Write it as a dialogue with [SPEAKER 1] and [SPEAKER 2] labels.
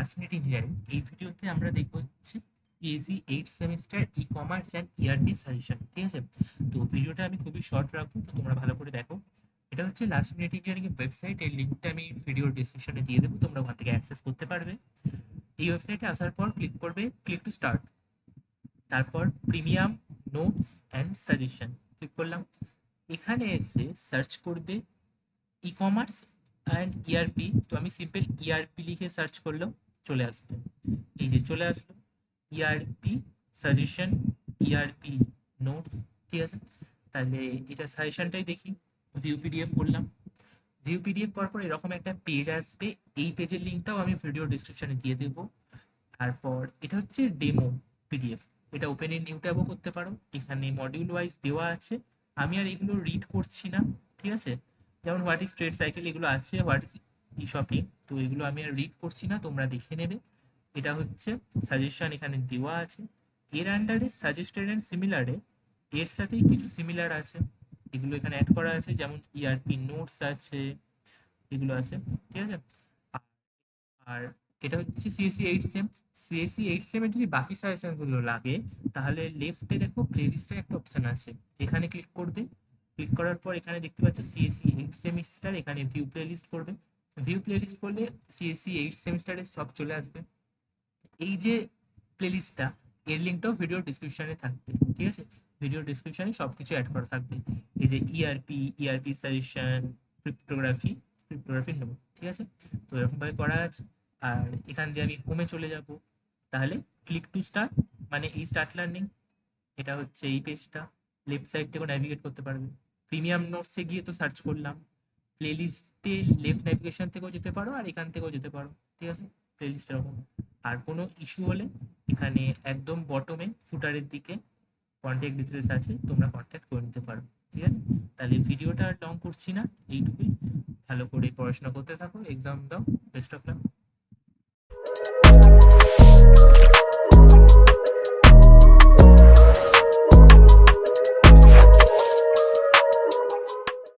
[SPEAKER 1] Last minute engineering. এই ভিডিওতে আমরা দেখবো হচ্ছে CAC 8 semester e commerce and ERP suggestion. ঠিক আছে, তো ভিডিওটা আমি খুবই শর্ট রাখবো, তো তোমরা ভালো করে দেখো। এটা হচ্ছে লাস্ট মিনিট ইঞ্জিনিয়ারিং এর ওয়েবসাইট, এর লিঙ্কটা আমি ভিডিওর ডিসক্রিপশনে দিয়ে দেবো, তোমরা ওখান থেকে অ্যাক্সেস করতে পারবে। এই ওয়েবসাইটে আসার পর ক্লিক করবে ক্লিক টু স্টার্ট, তারপর premium notes and suggestion click করলাম। এখানে এসে সার্চ করবে ই কমার্স অ্যান্ড ইআরপি। তো আমি সিম্পল ইআরপি লিখে সার্চ করলাম, চলে আসবে, এই যে চলে আসলো ইআরপি সাজেশন, ইআরপি নোট। ঠিক আছে, তাহলে এটা সাজেশনটাই দেখি। ভিউ পিডিএফ করলাম, ভিউ পিডিএফ করার পর এরকম একটা পেজ আসবে। এই পেজের লিঙ্কটাও আমি ভিডিও ডিসক্রিপশনে দিয়ে দেবো। তারপর এটা হচ্ছে ডেমো পিডিএফ, এটা ওপেন ইন নিউ ট্যাবও করতে পারো। এখানে মডিউল ওয়াইজ দেওয়া আছে, আমি আর এগুলো রিড করছি না। ঠিক আছে, যেমন হোয়াট ইজ ট্রেড সাইকেল এগুলো আছে, হোয়াট ইজ ই শপিং, তো এগুলো আমি আর রিড করছি না, তোমরা দেখে নেবে। এটা হচ্ছে সাজেশন, এখানে দেওয়া আছে। এর আন্ডারে সাজেস্টেড অ্যান্ড সিমিলারে এর সাথেই কিছু সিমিলার আছে, এগুলো এখানে অ্যাড করা আছে, যেমন ইআরপি নোটস আছে, এগুলো আছে। ঠিক আছে, আর এটা হচ্ছে সিএসসি 8 সেম। সিএসসি 8 সেমের যদি বাকি সাজেশনগুলো লাগে, তাহলে লেফটে দেখো প্লেলিস্টের একটা অপশন আছে, এখানে ক্লিক করবে। ক্লিক করার পর এখানে দেখতে পাচ্ছ সিএসসি 8 সেমিস্টার, এখানে ভিউ প্লেলিস্ট করবে। ভিউ প্লেলিস্ট করলে সিএসসি 8 সেমিস্টারের সব চলে আসবে। এই যে প্লেলিস্টটা, এর লিঙ্কটাও ভিডিও ডিসক্রিপশনে থাকবে। ঠিক আছে, ভিডিও ডিসক্রিপশনে সব কিছু অ্যাড করা থাকবে। এই যে ইআরপি সাজেশন, ক্রিপ্টোগ্রাফি নেবো। ঠিক আছে, তো এরকমভাবে করা আছে। আর এখান দিয়ে আমি হোমে চলে যাব, তাহলে ক্লিক টু স্টার্ট, মানে এই স্টার্ট লার্নিং, এটা হচ্ছে এই পেজটা। লেফট সাইড থেকেও ন্যাভিগেট করতে পারবে। প্রিমিয়াম নোটসে গিয়ে তো সার্চ করলাম, প্লেলিস্টে লেফট নেভিগেশন থেকেও যেতে পারো আর এখান থেকেও যেতে পারো। ঠিক আছে, প্লেলিস্ট এরকম। আর কোনো ইস্যু হলে এখানে একদম বটমে ফুটারের দিকে কন্ট্যাক্ট ডিটেলস আছে, তোমরা কন্ট্যাক্ট করে নিতে পারো। ঠিক আছে, তাহলে ভিডিওটা আর লং করছি না, এইটুকুই। ভালো করে পড়াশোনা করতে থাকো, এক্সাম দাও, বেস্ট অফ লাক।